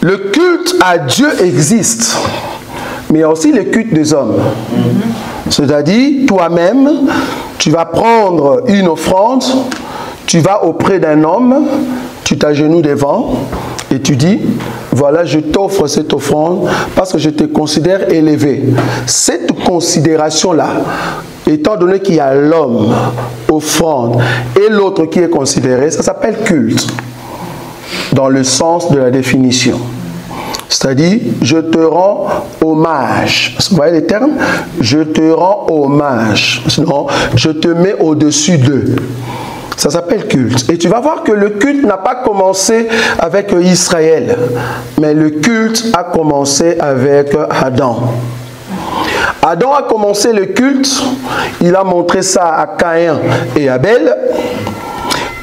Le culte à Dieu existe, mais il y a aussi le culte des hommes. C'est-à-dire, toi-même, tu vas prendre une offrande, tu vas auprès d'un homme, tu t'agenouilles devant et tu dis, voilà, je t'offre cette offrande parce que je te considère élevé. Cette considération-là, étant donné qu'il y a l'homme, offrande, et l'autre qui est considéré, ça s'appelle culte, dans le sens de la définition. C'est-à-dire, je te rends hommage. Vous voyez les termes? Je te rends hommage. Sinon, je te mets au-dessus d'eux. Ça s'appelle culte. Et tu vas voir que le culte n'a pas commencé avec Israël, mais le culte a commencé avec Adam. Adam a commencé le culte, il a montré ça à Caïn et Abel.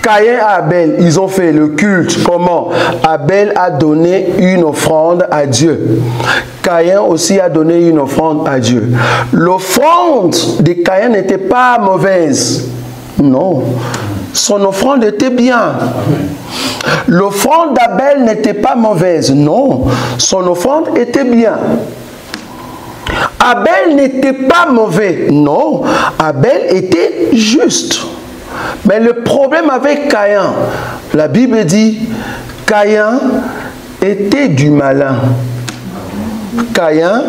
Caïn et Abel, ils ont fait le culte. Comment? Abel a donné une offrande à Dieu. Caïn aussi a donné une offrande à Dieu. L'offrande de Caïn n'était pas mauvaise. Non. Son offrande était bien. L'offrande d'Abel n'était pas mauvaise. Non. Son offrande était bien. Abel n'était pas mauvais. Non. Abel était juste. Mais le problème avec Caïn, la Bible dit, Caïn était du malin. Caïn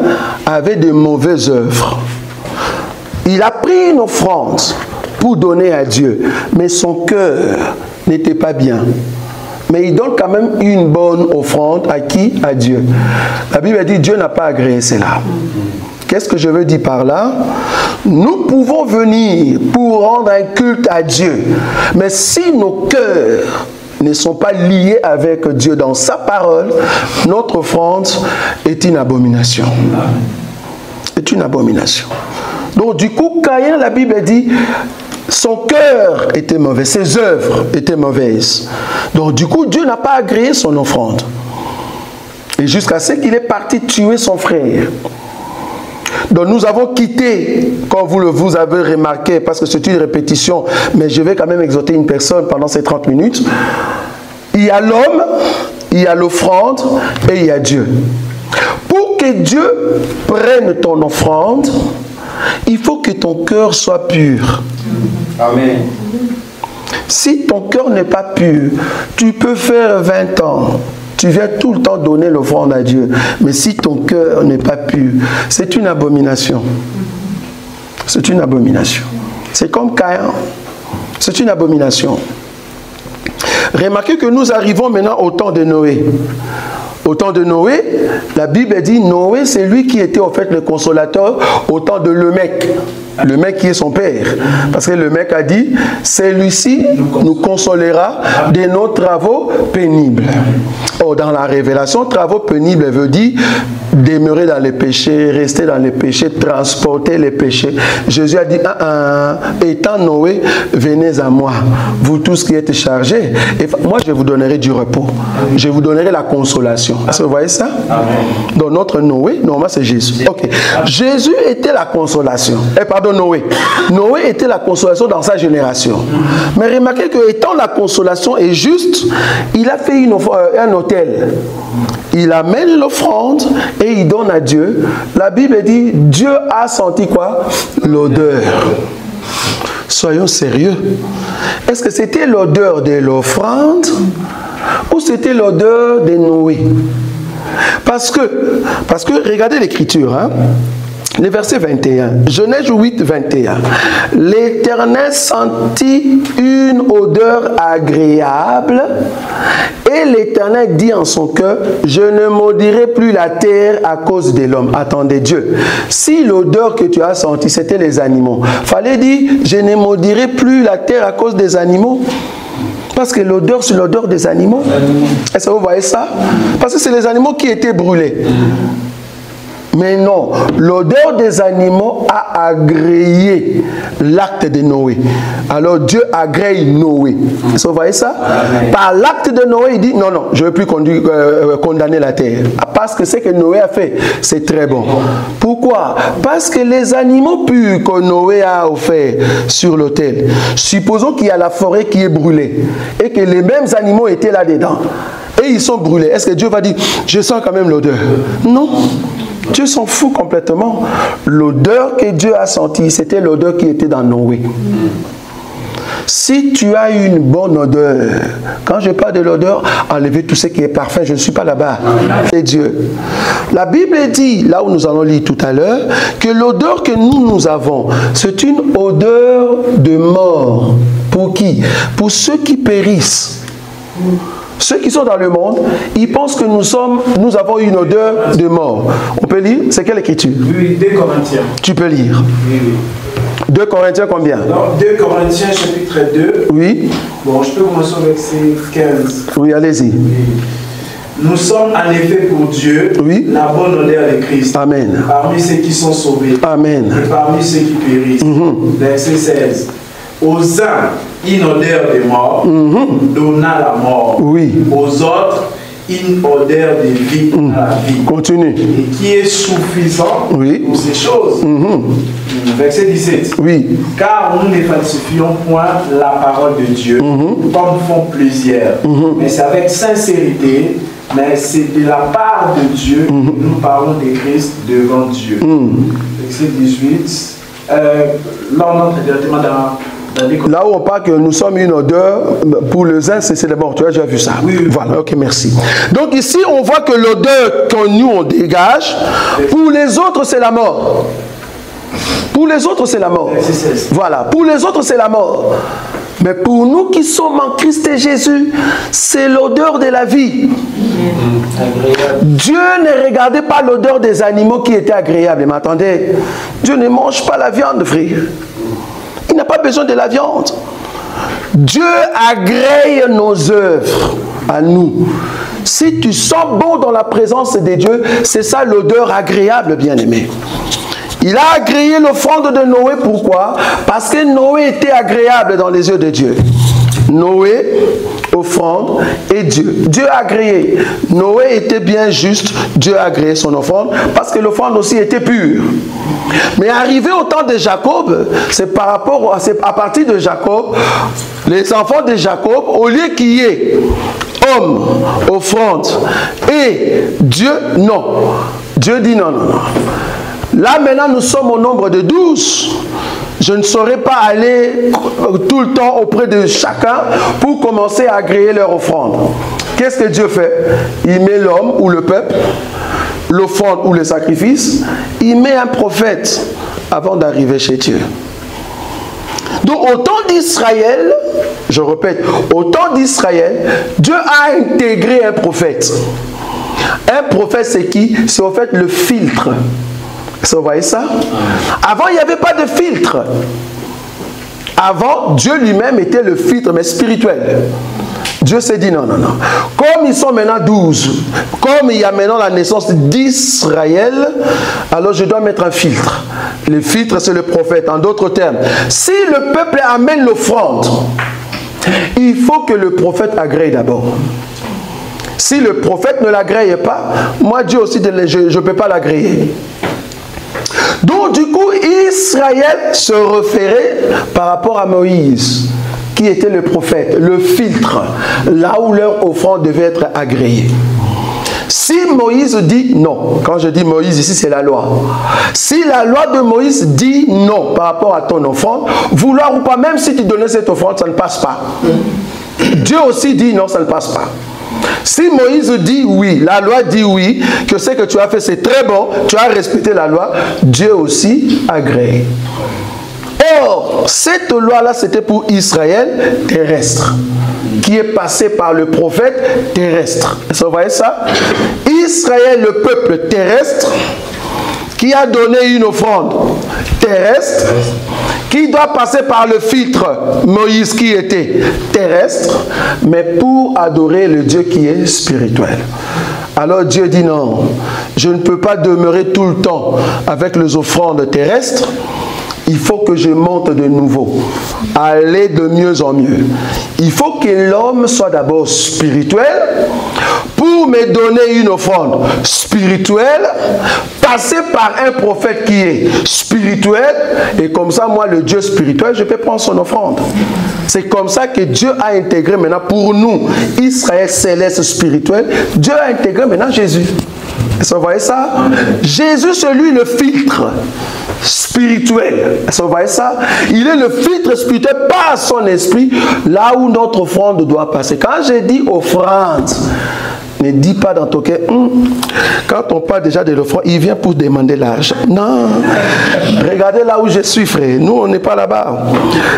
avait de mauvaises œuvres. Il a pris une offrande pour donner à Dieu, mais son cœur n'était pas bien. Mais il donne quand même une bonne offrande à qui? À Dieu. La Bible dit, Dieu n'a pas agréé cela. Qu'est-ce que je veux dire par là? Nous pouvons venir pour rendre un culte à Dieu, mais si nos cœurs ne sont pas liés avec Dieu dans sa parole, notre offrande est une abomination. C'est une abomination. Donc du coup, Caïn, la Bible dit, son cœur était mauvais, ses œuvres étaient mauvaises. Donc du coup, Dieu n'a pas agréé son offrande. Et jusqu'à ce qu'il est parti tuer son frère. Donc nous avons quitté, comme vous avez remarqué, parce que c'est une répétition, mais je vais quand même exhorter une personne pendant ces 30 minutes. Il y a l'homme, il y a l'offrande et il y a Dieu. Pour que Dieu prenne ton offrande, il faut que ton cœur soit pur. Amen. Si ton cœur n'est pas pur, tu peux faire 20 ans. Tu viens tout le temps donner l'offrande à Dieu. Mais si ton cœur n'est pas pur, c'est une abomination. C'est une abomination. C'est comme Caïn. C'est une abomination. Remarquez que nous arrivons maintenant au temps de Noé. Au temps de Noé, la Bible dit Noé, c'est lui qui était en fait le consolateur au temps de Lamech. Le mec qui est son père. Parce que le mec a dit, celui-ci nous consolera de nos travaux pénibles. Or, dans la révélation, travaux pénibles veut dire demeurer dans les péchés, rester dans les péchés, transporter les péchés. Jésus a dit, étant Noé, venez à moi, vous tous qui êtes chargés, et moi je vous donnerai du repos. Je vous donnerai la consolation. Est-ce que vous voyez ça? Donc notre Noé, normalement c'est Jésus. Ok. Jésus était la consolation. Pardon, Noé. Noé était la consolation dans sa génération. Mais remarquez que étant la consolation est juste, il a fait un autel. Il amène l'offrande et il donne à Dieu. La Bible dit, Dieu a senti quoi? L'odeur. Soyons sérieux. Est-ce que c'était l'odeur de l'offrande ou c'était l'odeur de Noé? Parce que regardez l'écriture, hein? Le verset 21, Genèse 8, 21. L'Éternel sentit une odeur agréable et l'Éternel dit en son cœur, je ne maudirai plus la terre à cause de l'homme. Attendez Dieu. Si l'odeur que tu as sentie, c'était les animaux, fallait dire, je ne maudirai plus la terre à cause des animaux. Parce que l'odeur, c'est l'odeur des animaux. Est-ce que vous voyez ça? Parce que c'est les animaux qui étaient brûlés. Mais non, l'odeur des animaux a agréé l'acte de Noé. Alors Dieu agrée Noé. Est-ce que vous voyez ça? Par l'acte de Noé, il dit, non, non, je ne veux plus condamner la terre. Parce que ce que Noé a fait, c'est très bon. Pourquoi? Parce que les animaux purs que Noé a offert sur l'autel, supposons qu'il y a la forêt qui est brûlée et que les mêmes animaux étaient là-dedans. et ils sont brûlés, est-ce que Dieu va dire, je sens quand même l'odeur? Non. Dieu s'en fout complètement. L'odeur que Dieu a sentie, c'était l'odeur qui était dans Noé. Si tu as une bonne odeur, quand je parle de l'odeur, enlevez tout ce qui est parfait, je ne suis pas là-bas. C'est Dieu. La Bible dit, là où nous allons lire tout à l'heure, que l'odeur que nous avons, c'est une odeur de mort. Pour qui? Pour ceux qui périssent. Ceux qui sont dans le monde, ils pensent que nous avons une odeur de mort. On peut lire? C'est quelle écriture? Oui, 2 Corinthiens. Tu peux lire. Oui, oui. 2 Corinthiens combien? Non, 2 Corinthiens chapitre 2. Oui. Bon, je peux commencer au verset 15. Oui, allez-y. Nous sommes en effet pour Dieu la bonne odeur de Christ. Amen. Parmi ceux qui sont sauvés. Amen. Et parmi ceux qui périssent. Verset 16. Aux uns, une odeur de mort, donnant la mort. Oui. Aux autres, une odeur de vie à la vie. Continue. Et qui est suffisant pour ces choses. Verset 17. Oui. Car nous ne falsifions point la parole de Dieu, comme font plusieurs. Mais c'est avec sincérité, mais c'est de la part de Dieu que nous parlons de Christ devant Dieu. Verset 18. Là, on entre directement dans... Là où on parle que nous sommes une odeur, pour les uns c'est de mort. Tu as déjà vu ça? Oui, oui. Voilà, ok, merci. Donc ici, on voit que l'odeur que nous on dégage, pour les autres c'est la mort. Pour les autres c'est la mort. Voilà, pour les autres c'est la mort. Mais pour nous qui sommes en Christ et Jésus, c'est l'odeur de la vie. Dieu ne regardait pas l'odeur des animaux qui étaient agréables. Mais attendez, Dieu ne mange pas la viande, frère. Il n'a pas besoin de la viande. Dieu agrée nos œuvres à nous. Si tu sens bon dans la présence de Dieu, c'est ça l'odeur agréable, bien-aimé. Il a agréé l'offrande de Noé, pourquoi? Parce que Noé était agréable dans les yeux de Dieu. Noé, offrande, et Dieu. Dieu a agréé. Noé était bien juste, Dieu a agréé son offrande, parce que l'offrande aussi était pure. Mais arrivé au temps de Jacob, c'est à partir de Jacob, les enfants de Jacob, au lieu qu'il y ait homme, offrande, et Dieu, non. Dieu dit non, non, non. Là maintenant nous sommes au nombre de 12. Je ne saurais pas aller tout le temps auprès de chacun pour commencer à agréer leur offrande. Qu'est-ce que Dieu fait? Il met l'homme ou le peuple, l'offrande ou le sacrifice, il met un prophète avant d'arriver chez Dieu. Donc au temps d'Israël, je répète, au temps d'Israël, Dieu a intégré un prophète. Un prophète c'est qui? C'est en fait le filtre. Vous voyez ça? Avant, il n'y avait pas de filtre. Avant, Dieu lui-même était le filtre, mais spirituel. Dieu s'est dit non, non, non. Comme ils sont maintenant 12, comme il y a maintenant la naissance d'Israël, alors je dois mettre un filtre. Le filtre, c'est le prophète. En d'autres termes, si le peuple amène l'offrande, il faut que le prophète agrée d'abord. Si le prophète ne l'agrée pas, moi Dieu aussi, je ne peux pas l'agréer. Donc du coup, Israël se référait par rapport à Moïse, qui était le prophète, le filtre, là où leur offrande devait être agréée. Si Moïse dit non, quand je dis Moïse ici c'est la loi, si la loi de Moïse dit non par rapport à ton offrande, vouloir ou pas, même si tu donnais cette offrande, ça ne passe pas. Dieu aussi dit non, ça ne passe pas. Si Moïse dit oui, la loi dit oui, que ce que tu as fait c'est très bon, tu as respecté la loi, Dieu aussi agrée. Or, cette loi-là, c'était pour Israël terrestre, qui est passé par le prophète terrestre. Vous voyez ça? Israël, le peuple terrestre, qui a donné une offrande terrestre, qui doit passer par le filtre Moïse qui était terrestre, mais pour adorer le Dieu qui est spirituel. Alors Dieu dit non, je ne peux pas demeurer tout le temps avec les offrandes terrestres, il faut que je monte de nouveau, aller de mieux en mieux. Il faut que l'homme soit d'abord spirituel pour pour me donner une offrande spirituelle, passer par un prophète qui est spirituel, et comme ça, moi, le Dieu spirituel, je peux prendre son offrande. C'est comme ça que Dieu a intégré maintenant pour nous, Israël céleste spirituel, Dieu a intégré maintenant Jésus. Est-ce que vous voyez ça? Jésus, c'est lui le filtre spirituel. Est-ce que vous voyez ça? Il est le filtre spirituel par son esprit, là où notre offrande doit passer. Quand j'ai dit offrande, ne dis pas dans ton cœur, quand on parle déjà de l'offrande, il vient pour demander l'argent. Non. Regardez là où je suis, frère. Nous, on n'est pas là-bas.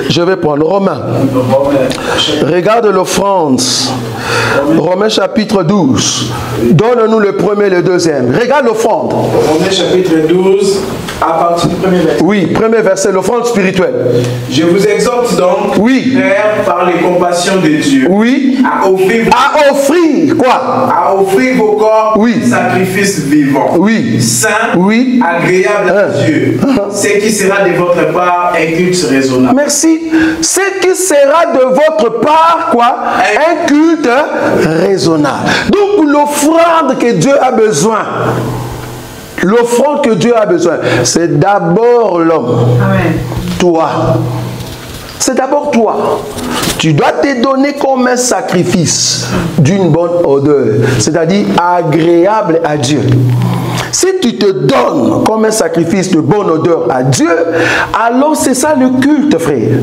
Je vais prendre Romains. Regarde l'offrande. Romains chapitre 12. Donne-nous le premier et le deuxième. Regarde l'offrande. Romains chapitre 12, à partir du premier verset. Oui, premier verset, l'offrande spirituelle. Je vous exhorte donc, oui, frères, par les compassions de Dieu, oui, à offrir quoi? À offrir vos corps, oui, sacrifice vivant, oui, saint, oui, agréable à Dieu, ce qui sera de votre part un culte raisonnable. Merci. Ce qui sera de votre part, quoi? Un culte raisonnable. Donc l'offrande que Dieu a besoin, l'offrande que Dieu a besoin, c'est d'abord l'homme. Toi. C'est d'abord toi. Tu dois te donner comme un sacrifice d'une bonne odeur, c'est-à-dire agréable à Dieu. Si tu te donnes comme un sacrifice de bonne odeur à Dieu, alors c'est ça le culte, frère.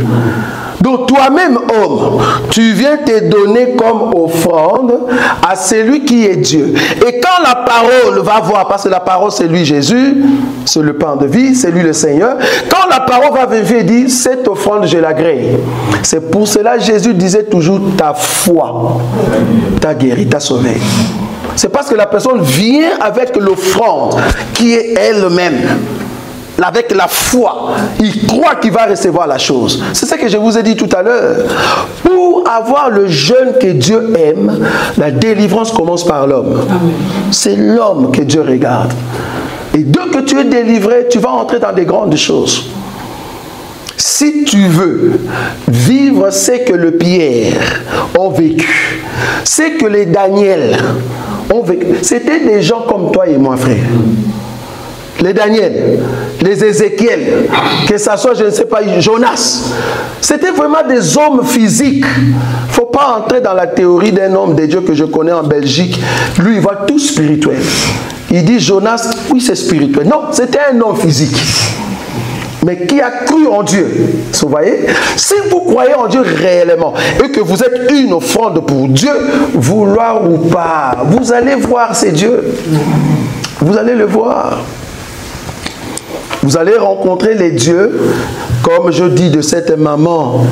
Donc toi-même, homme, tu viens te donner comme offrande à celui qui est Dieu. Et quand la parole va voir, parce que la parole c'est lui Jésus, c'est le pain de vie, c'est lui le Seigneur, quand la parole va vérifier et dire, cette offrande je l'agrée. C'est pour cela Jésus disait toujours, ta foi t'a guéri, t'a sauvé. C'est parce que la personne vient avec l'offrande qui est elle-même. Avec la foi, il croit qu'il va recevoir la chose. C'est ce que je vous ai dit tout à l'heure. Pour avoir le jeûne que Dieu aime, la délivrance commence par l'homme. C'est l'homme que Dieu regarde. Et dès que tu es délivré, tu vas entrer dans des grandes choses. Si tu veux vivre ce que les Pierre ont vécu, ce que les Daniel ont vécu, c'était des gens comme toi et moi, frère. Les Daniel, les Ézéchiel, que ça soit, je ne sais pas, Jonas. C'était vraiment des hommes physiques. Il ne faut pas entrer dans la théorie d'un homme de Dieu que je connais en Belgique. Lui, il voit tout spirituel. Il dit Jonas, oui, c'est spirituel. Non, c'était un homme physique. Mais qui a cru en Dieu. Vous voyez? Si vous croyez en Dieu réellement et que vous êtes une offrande pour Dieu, vouloir ou pas, vous allez voir ces dieux. Vous allez le voir. Vous allez rencontrer les dieux, comme je dis de cette maman,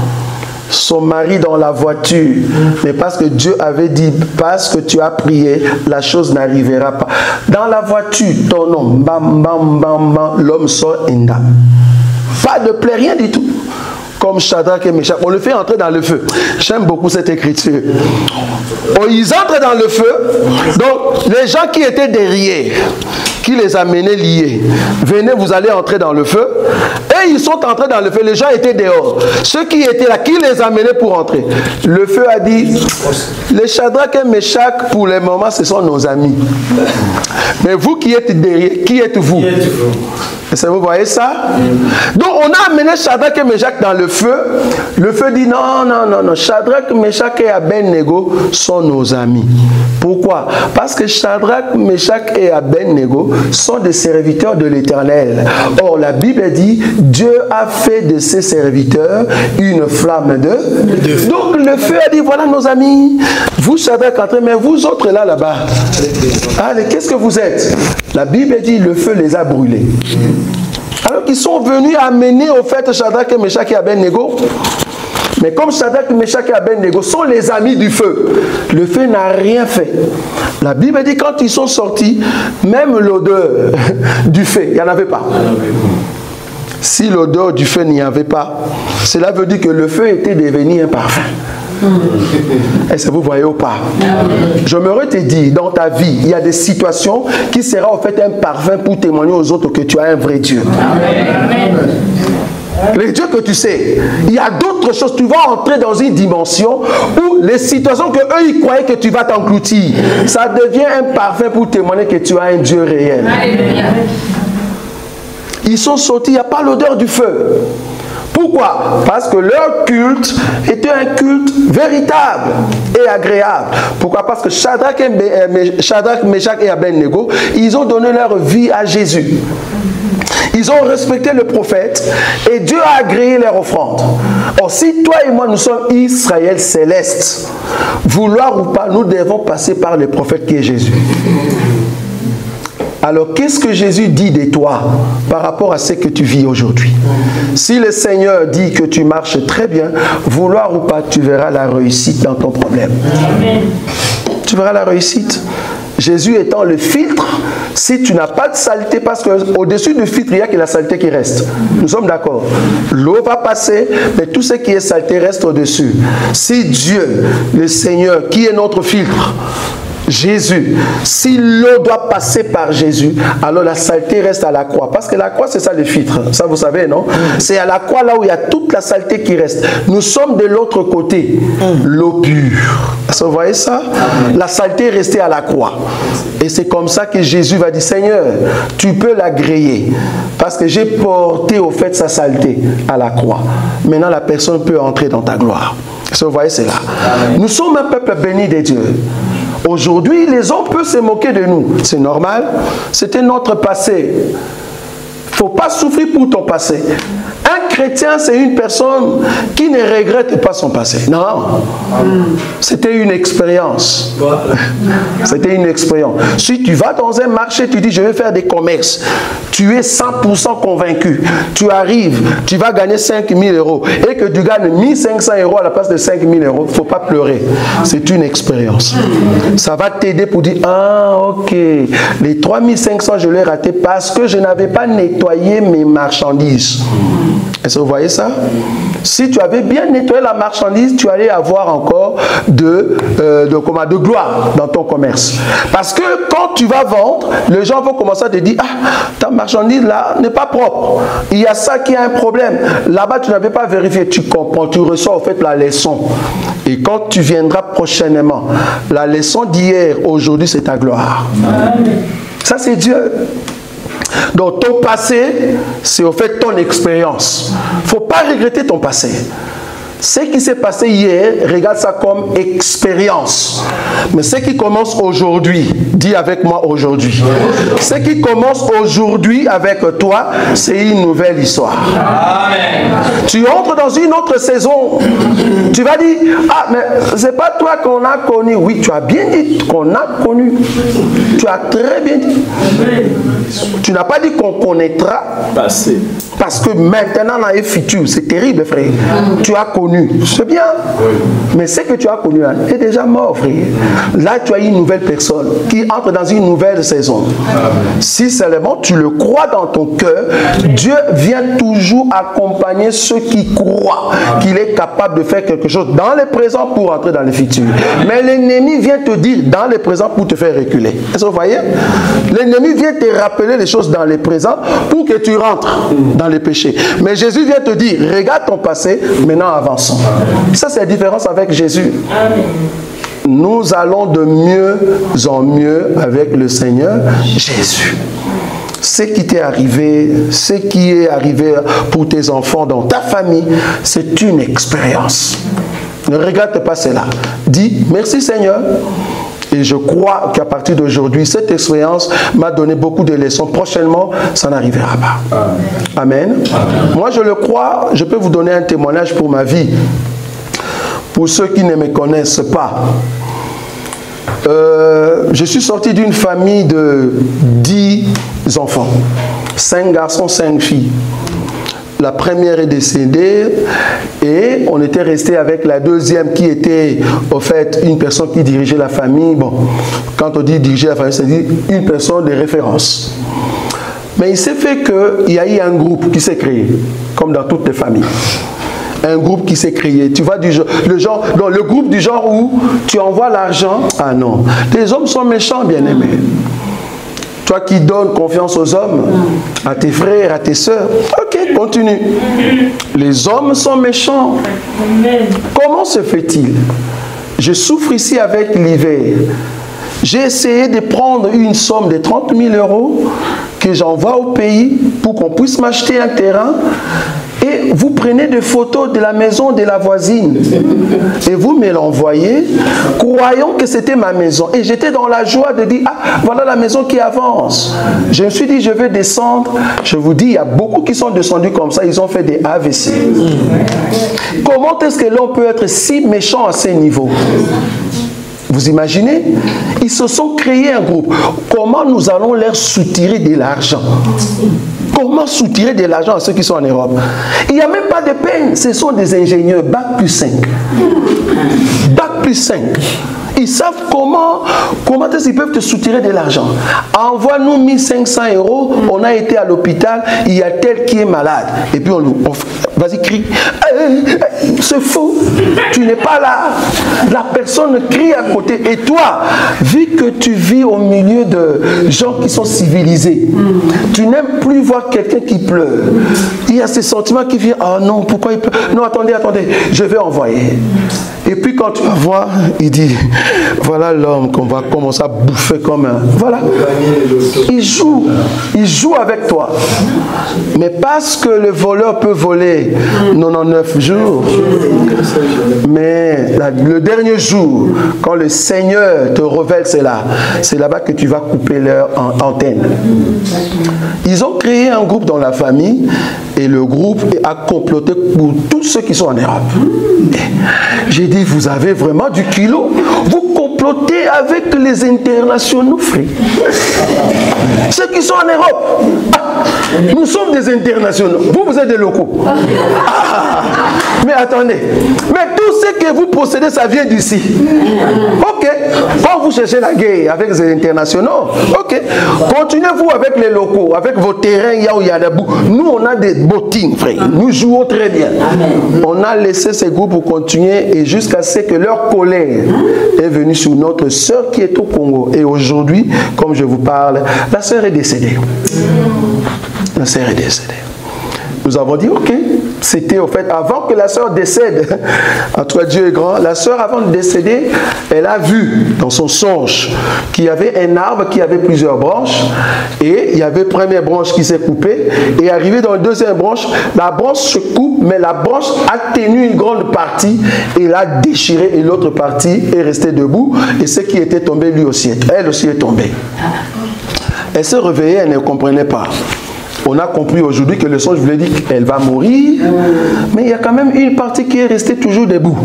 son mari dans la voiture. Mais parce que Dieu avait dit, parce que tu as prié, la chose n'arrivera pas. Dans la voiture, ton nom, bam, bam, bam, bam, l'homme sort inda. Pas de plaie, rien du tout. Comme Shadrach et Meshach, on le fait entrer dans le feu. J'aime beaucoup cette écriture. Ils entrent dans le feu. Donc, les gens qui étaient derrière, qui les amenaient liés, venez, vous allez entrer dans le feu. Et ils sont entrés dans le feu. Les gens étaient dehors. Ceux qui étaient là, qui les amenaient pour entrer? Le feu a dit, les Shadrach et Meshach, pour le moment, ce sont nos amis. Mais vous qui êtes derrière, qui êtes-vous? Est-ce que vous voyez ça? Donc on a amené Shadrach et Meshach dans le feu. Le feu dit non, non, non, non. Shadrach, Meshach et Abednego sont nos amis. Pourquoi? Parce que Shadrach, Meshach et Abednego sont des serviteurs de l'Éternel. Or la Bible dit Dieu a fait de ses serviteurs une flamme de feu. Donc le feu a dit voilà nos amis. Vous Shadrach entrez, mais vous autres là-bas. Allez, qu'est-ce que vous êtes? La Bible dit le feu les a brûlés. Alors qu'ils sont venus amener au fait Shadrach et Meshach et Abednego. Mais comme Shadrach, Meshach et Abednego sont les amis du feu, le feu n'a rien fait. La Bible dit quand ils sont sortis, même l'odeur du feu, il n'y en avait pas. Si l'odeur du feu n'y avait pas, cela veut dire que le feu était devenu un parfum. Est-ce que vous voyez ou pas? J'aimerais te dire, dans ta vie, il y a des situations qui seront en fait un parfum pour témoigner aux autres que tu as un vrai Dieu. les dieux que tu sais. Il y a d'autres choses. Tu vas entrer dans une dimension où les situations que eux ils croyaient que tu vas t'engloutir, ça devient un parfum pour témoigner que tu as un Dieu réel. Ils sont sortis, il n'y a pas l'odeur du feu. Pourquoi? Parce que leur culte était un culte véritable et agréable. Pourquoi? Parce que Shadrach, Meshach et Abednego, ils ont donné leur vie à Jésus. Ils ont respecté le prophète et Dieu a agréé leur offrande. Or, si toi et moi, nous sommes Israël céleste, vouloir ou pas, nous devons passer par le prophète qui est Jésus. Alors, qu'est-ce que Jésus dit de toi par rapport à ce que tu vis aujourd'hui? Si le Seigneur dit que tu marches très bien, vouloir ou pas, tu verras la réussite dans ton problème. Amen. Tu verras la réussite. Jésus étant le filtre, si tu n'as pas de saleté, parce qu'au-dessus du filtre, il n'y a que la saleté qui reste. Nous sommes d'accord. L'eau va passer, mais tout ce qui est saleté reste au-dessus. Si Dieu, le Seigneur, qui est notre filtre, Jésus, si l'eau doit passer par Jésus, alors la saleté reste à la croix. Parce que la croix, c'est ça le filtre. Ça, vous savez, non? C'est à la croix là où il y a toute la saleté qui reste. Nous sommes de l'autre côté, l'eau pure. Vous voyez ça? La saleté est restée à la croix. Et c'est comme ça que Jésus va dire, Seigneur, tu peux l'agréer. Parce que j'ai porté au fait sa saleté à la croix. Maintenant, la personne peut entrer dans ta gloire. Vous voyez, c'est là. Nous sommes un peuple béni de Dieu. Aujourd'hui, les hommes peuvent se moquer de nous. C'est normal. C'était notre passé. Il ne faut pas souffrir pour ton passé. Un chrétien, c'est une personne qui ne regrette pas son passé. Non. C'était une expérience. C'était une expérience. Si tu vas dans un marché, tu dis, je vais faire des commerces. Tu es 100% convaincu. Tu arrives, tu vas gagner 5 000 € et que tu gagnes 1 500 € à la place de 5 000 €. Il ne faut pas pleurer. C'est une expérience. Ça va t'aider pour dire, ah, ok, les 3 500, je l'ai raté parce que je n'avais pas nettoyé mes marchandises. Est-ce que vous voyez ça? Si tu avais bien nettoyé la marchandise, tu allais avoir encore de gloire dans ton commerce. Parce que quand tu vas vendre, les gens vont commencer à te dire, ah, ta marchandise là n'est pas propre. Il y a ça qui a un problème. Là-bas, tu n'avais pas vérifié. Tu comprends, tu reçois en fait la leçon. Et quand tu viendras prochainement, la leçon d'hier, aujourd'hui, c'est ta gloire. Ça, c'est Dieu. Donc ton passé, c'est au fait ton expérience. Il ne faut pas regretter ton passé. Ce qui s'est passé hier, regarde ça comme expérience. Mais ce qui commence aujourd'hui, dis avec moi aujourd'hui. Ce qui commence aujourd'hui avec toi, c'est une nouvelle histoire. Amen. Tu entres dans une autre saison. Tu vas dire, ah, mais c'est pas toi qu'on a connu. Oui, tu as bien dit qu'on a connu. Tu as très bien dit. Tu n'as pas dit qu'on connaîtra. Passé. Parce que maintenant, dans les futurs, c'est terrible, frère. Tu as connu. C'est bien. Mais ce que tu as connu est déjà mort, frère. Là, tu as une nouvelle personne qui entre dans une nouvelle saison. Si seulement tu le crois dans ton cœur, Dieu vient toujours accompagner ceux qui croient qu'il est capable de faire quelque chose dans le présent pour entrer dans le futur. Mais l'ennemi vient te dire dans le présent pour te faire reculer. Est-ce que vous voyez? L'ennemi vient te rappeler les choses dans le présent pour que tu rentres dans les péchés. Mais Jésus vient te dire, regarde ton passé, maintenant avançons. Ça, c'est la différence avec Jésus. Nous allons de mieux en mieux avec le Seigneur Jésus. Ce qui t'est arrivé, ce qui est arrivé pour tes enfants dans ta famille, c'est une expérience. Ne regrette pas cela. Dis, merci Seigneur. Et je crois qu'à partir d'aujourd'hui, cette expérience m'a donné beaucoup de leçons. Prochainement, ça n'arrivera pas. Amen. Amen. Moi, je le crois. Je peux vous donner un témoignage pour ma vie. Pour ceux qui ne me connaissent pas. Je suis sorti d'une famille de 10 enfants. 5 garçons, 5 filles. La première est décédée et on était resté avec la deuxième qui était au fait une personne qui dirigeait la famille. Bon, quand on dit diriger la famille, c'est-à-dire une personne de référence. Mais il s'est fait qu'il y a eu un groupe qui s'est créé, comme dans toutes les familles. Un groupe qui s'est créé. Tu vois, le groupe du genre où tu envoies l'argent. Ah non, les hommes sont méchants, bien-aimés. Toi qui donnes confiance aux hommes, à tes frères, à tes sœurs, ok, Continue. Les hommes sont méchants. Comment se fait-il? Je souffre ici avec l'hiver. J'ai essayé de prendre une somme de 30 000 € que j'envoie au pays pour qu'on puisse m'acheter un terrain. Et vous prenez des photos de la maison de la voisine et vous me l'envoyez, croyant que c'était ma maison. Et j'étais dans la joie de dire, ah, voilà la maison qui avance. Je me suis dit, je vais descendre. Je vous dis, il y a beaucoup qui sont descendus comme ça, ils ont fait des AVC. Comment est-ce que l'on peut être si méchant à ce niveau? Vous imaginez? Ils se sont créés un groupe. Comment nous allons leur soutirer de l'argent? Comment soutirer de l'argent à ceux qui sont en Europe? Il n'y a même pas de peine. Ce sont des ingénieurs. Bac plus 5. Bac plus 5. Ils savent comment est-ce qu'ils peuvent te soutirer de l'argent. Envoie-nous 1500 €. On a été à l'hôpital. Il y a tel qui est malade. Et puis vas-y, crie. C'est faux. Tu n'es pas là. La personne crie à côté. Et toi, vu que tu vis au milieu de gens qui sont civilisés, tu n'aimes plus voir quelqu'un qui pleure. Il y a ces sentiments qui viennent. Ah non, pourquoi il pleure? Non, attendez, je vais envoyer. Et puis quand tu vas voir, il dit, voilà l'homme qu'on va commencer à bouffer comme un... Voilà. Il joue avec toi. Mais parce que le voleur peut voler 99 jours, mais le dernier jour, quand le Seigneur te révèle cela, c'est là-bas que tu vas couper leur antenne. Ils ont créé un groupe dans la famille et le groupe a comploté pour tous ceux qui sont en Europe. J'ai dit, vous avez vraiment du kilo. Vous complotez avec les internationaux, frère. Ceux qui sont en Europe. Nous sommes des internationaux. Vous êtes des locaux. Mais attendez. Mais tout ce que vous possédez, ça vient d'ici. Ok. Quand vous cherchez la guerre avec les internationaux, ok. Continuez-vous avec les locaux, avec vos terrains, où il y a des bouts. Nous, on a des bottines, frère. Nous jouons très bien. On a laissé ces groupes pour continuer et jusqu'à ce que leur colère est venue sur notre sœur qui est au Congo. Et aujourd'hui, comme je vous parle, la sœur est décédée. La sœur est décédée. Nous avons dit, ok, c'était au fait, avant que la sœur décède, en tout cas Dieu est grand, la sœur avant de décéder, elle a vu dans son songe qu'il y avait un arbre qui avait plusieurs branches, et il y avait une première branche qui s'est coupée, et arrivé dans la deuxième branche, la branche se coupe, mais la branche a tenu une grande partie, et l'a déchirée, et l'autre partie est restée debout, et ce qui était tombé lui aussi, elle aussi est tombée. Elle s'est réveillée, elle ne comprenait pas. On a compris aujourd'hui que le songe voulait dire qu'elle va mourir, mais il y a quand même une partie qui est restée toujours debout.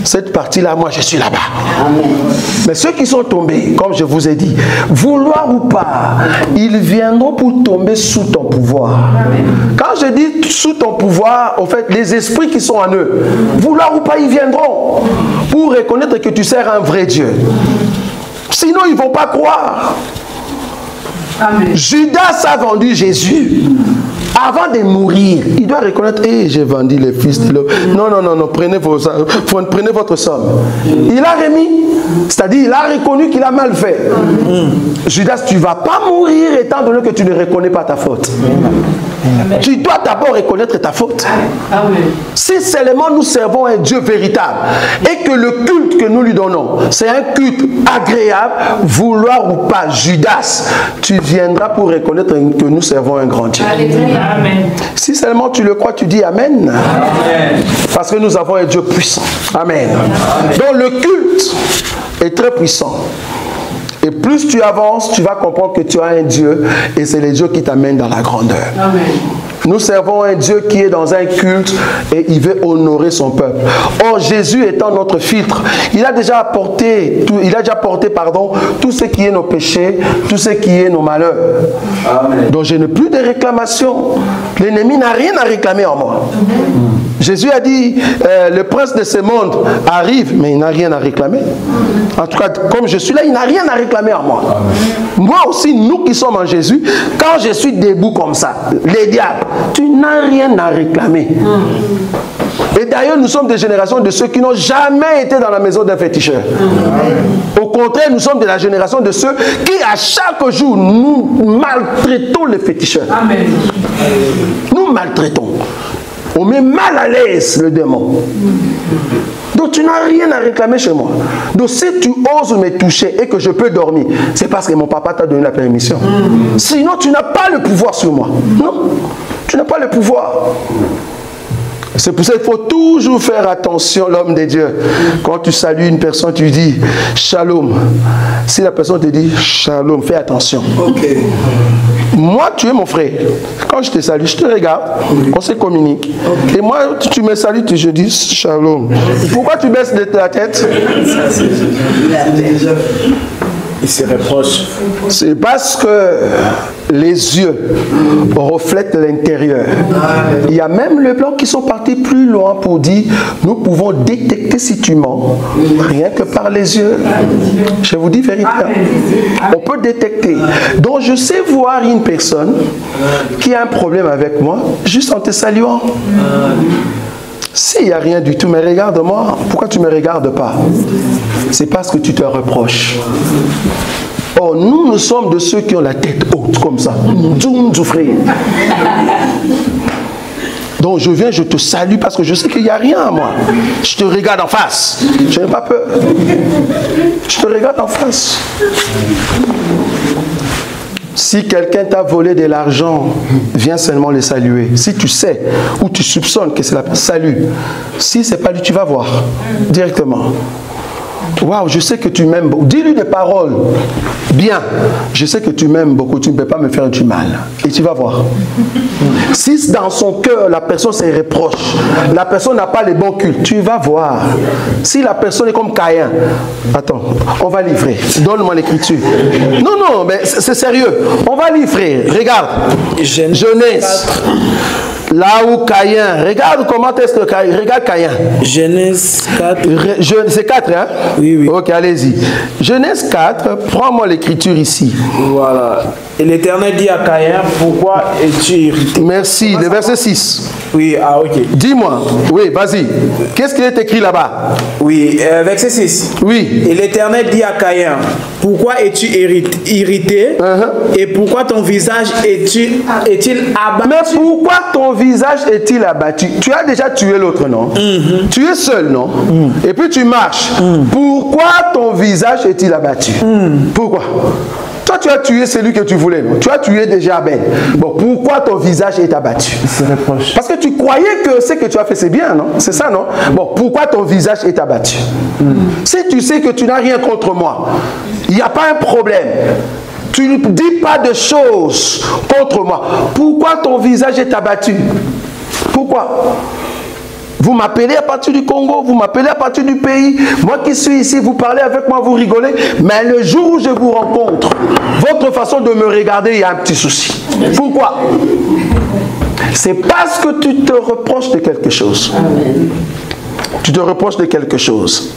Cette partie-là, moi, je suis là-bas. Mais ceux qui sont tombés, comme je vous ai dit, vouloir ou pas, ils viendront pour tomber sous ton pouvoir. Quand je dis sous ton pouvoir, en fait, les esprits qui sont en eux, vouloir ou pas, ils viendront pour reconnaître que tu sers un vrai Dieu. Sinon, ils ne vont pas croire. Amen. Judas a vendu Jésus. Avant de mourir, il doit reconnaître, j'ai vendu les fils de l'homme. Non, prenez votre somme. Il a remis, c'est-à-dire il a reconnu qu'il a mal fait. Judas, tu ne vas pas mourir étant donné que tu ne reconnais pas ta faute. Amen. Tu dois d'abord reconnaître ta faute. Amen. Si seulement nous servons un Dieu véritable et que le culte que nous lui donnons, c'est un culte agréable, vouloir ou pas, Judas, tu viendras pour reconnaître que nous servons un grand Dieu. Amen. Si seulement tu le crois, tu dis Amen. Amen. Parce que nous avons un Dieu puissant. Amen. Amen. Donc le culte est très puissant. Et plus tu avances, tu vas comprendre que tu as un Dieu et c'est le Dieu qui t'amène dans la grandeur. Amen. Nous servons un Dieu qui est dans un culte et il veut honorer son peuple. Or, Jésus étant notre filtre, il a déjà porté tout ce qui est nos péchés, tout ce qui est nos malheurs. Amen. Donc, je n'ai plus de réclamation. L'ennemi n'a rien à réclamer en moi. Jésus a dit, le prince de ce monde arrive, mais il n'a rien à réclamer. En tout cas, comme je suis là, il n'a rien à réclamer en moi. Moi aussi, nous qui sommes en Jésus, quand je suis debout comme ça, les diables, tu n'as rien à réclamer. Et d'ailleurs, nous sommes des générations de ceux qui n'ont jamais été dans la maison d'un féticheur. Au contraire, nous sommes de la génération de ceux qui, à chaque jour, nous maltraitons les féticheurs. Amen. Nous nous maltraitons. On met mal à l'aise le démon. Donc tu n'as rien à réclamer chez moi. Donc si tu oses me toucher et que je peux dormir, c'est parce que mon papa t'a donné la permission. Sinon tu n'as pas le pouvoir sur moi. Non, tu n'as pas le pouvoir. C'est pour ça qu'il faut toujours faire attention, l'homme de Dieu. Quand tu salues une personne, tu dis shalom. Si la personne te dit shalom, fais attention. Okay. Moi, tu es mon frère. Quand je te salue, je te regarde, on se communique. Okay. Et moi, tu me salues, je dis shalom. Pourquoi tu baisses de ta tête? Il se reproche. C'est parce que les yeux reflètent l'intérieur. Il y a même les blancs qui sont partis plus loin pour dire nous pouvons détecter si tu mens rien que par les yeux. Je vous dis vérité. On peut détecter. Donc je sais voir une personne qui a un problème avec moi juste en te saluant. S'il n'y a rien du tout, mais regarde-moi, pourquoi tu ne me regardes pas? C'est parce que tu te reproches. Oh, nous sommes de ceux qui ont la tête haute comme ça. Donc je viens, je te salue parce que je sais qu'il n'y a rien à moi. Je te regarde en face. Je n'ai pas peur. Je te regarde en face. Si quelqu'un t'a volé de l'argent, viens seulement le saluer. Si tu sais ou tu soupçonnes que c'est la personne, salue. Si ce n'est pas lui, tu vas voir directement. Waouh, je sais que tu m'aimes beaucoup. Dis-lui des paroles. Bien, je sais que tu m'aimes beaucoup, tu ne peux pas me faire du mal. Et tu vas voir. Si dans son cœur, la personne se reproche, la personne n'a pas les bons cultes, tu vas voir. Si la personne est comme Caïn, attends, on va livrer. Donne-moi l'écriture. Non, non, mais c'est sérieux. On va livrer. Regarde. Genèse. Là où Caïn, regarde comment est-ce que Caïn, regarde Caïn. Genèse 4. C'est 4, hein? Oui, oui. Ok, allez-y. Genèse 4, prends-moi l'écriture ici. Voilà. Et l'Éternel dit à Caïn, pourquoi es-tu irrité? Merci, le verset 6. Oui, ah ok. Dis-moi, oui, vas-y. Qu'est-ce qui est écrit là-bas? Oui, verset 6. Oui. Et l'Éternel dit à Caïn, pourquoi es-tu irrité? Et pourquoi ton visage est-il abattu? Mais pourquoi ton visage est-il abattu? Tu as déjà tué l'autre, non? Tu es seul, non? Et puis tu marches. Pourquoi ton visage est-il abattu? Pourquoi? Toi, tu as tué celui que tu voulais, non? Tu as tué déjà Abel. Bon, pourquoi ton visage est abattu? Parce que tu croyais que ce que tu as fait, c'est bien, non? C'est ça, non? Bon, pourquoi ton visage est abattu? Si tu sais que tu n'as rien contre moi, il n'y a pas un problème. Tu ne dis pas de choses contre moi. Pourquoi ton visage est abattu? Pourquoi? Vous m'appelez à partir du Congo, vous m'appelez à partir du pays. Moi qui suis ici, vous parlez avec moi, vous rigolez. Mais le jour où je vous rencontre, votre façon de me regarder, il y a un petit souci. Pourquoi? C'est parce que tu te reproches de quelque chose. Tu te reproches de quelque chose.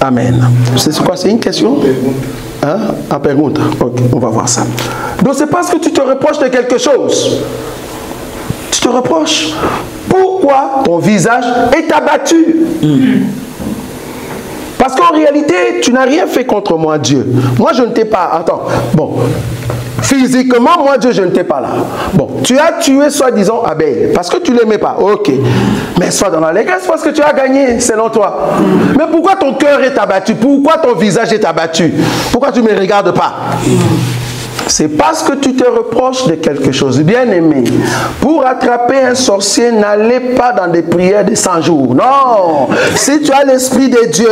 Amen. C'est quoi? C'est une question? Hein? En pergunta. Ok, on va voir ça. Donc c'est parce que tu te reproches de quelque chose. Tu te reproches. Pourquoi ton visage est abattu? Parce qu'en réalité, tu n'as rien fait contre moi, Dieu. Moi, je ne t'ai pas... Attends. Bon. Physiquement, moi, Dieu, je ne t'ai pas là. Bon. Tu as tué, soi-disant, Abel. Parce que tu ne l'aimais pas. Ok. Mais sois dans l'allégresse parce que tu as gagné, selon toi. Mais pourquoi ton cœur est abattu? Pourquoi ton visage est abattu? Pourquoi tu ne me regardes pas? C'est parce que tu te reproches de quelque chose. Bien-aimé, pour attraper un sorcier, n'allez pas dans des prières de 100 jours. Non. Si tu as l'Esprit de Dieu,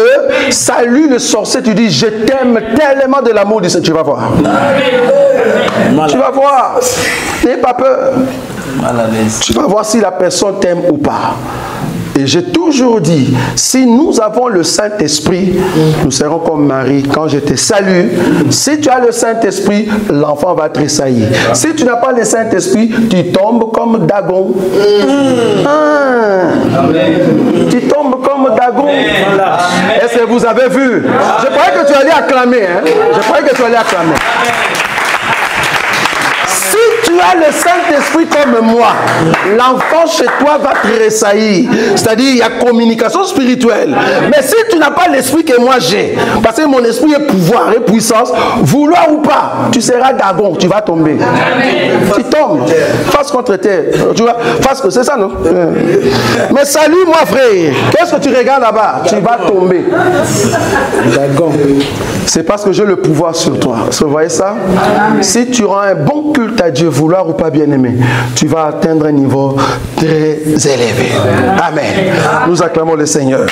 salue le sorcier, tu dis, je t'aime tellement de l'amour de Dieu. Tu vas voir. Tu vas voir. N'aie pas peur. Tu vas voir si la personne t'aime ou pas. Et j'ai toujours dit, si nous avons le Saint-Esprit, nous serons comme Marie. Quand je te salue, si tu as le Saint-Esprit, l'enfant va tressaillir. Si tu n'as pas le Saint-Esprit, tu tombes comme Dagon. Tu tombes comme Dagon. Est-ce que vous avez vu? Je croyais que tu allais acclamer. Hein? Je croyais que tu allais acclamer. Si tu as le Saint-Esprit comme moi, l'enfant chez toi va tressaillir. C'est-à-dire, il y a communication spirituelle. Mais si tu n'as pas l'esprit que moi j'ai, parce que mon esprit est pouvoir et puissance, vouloir ou pas, tu seras Dagon, tu vas tomber. Tu tombes, face contre terre. Tu vois, face que c'est ça, non? Mais salut, moi, frère. Qu'est-ce que tu regardes là-bas? Tu vas tomber. Dagon. C'est parce que j'ai le pouvoir sur toi. Vous voyez ça? Si tu rends un bon culte à Dieu, vouloir ou pas bien aimé, tu vas atteindre un niveau très élevé. Amen. Nous acclamons le Seigneur.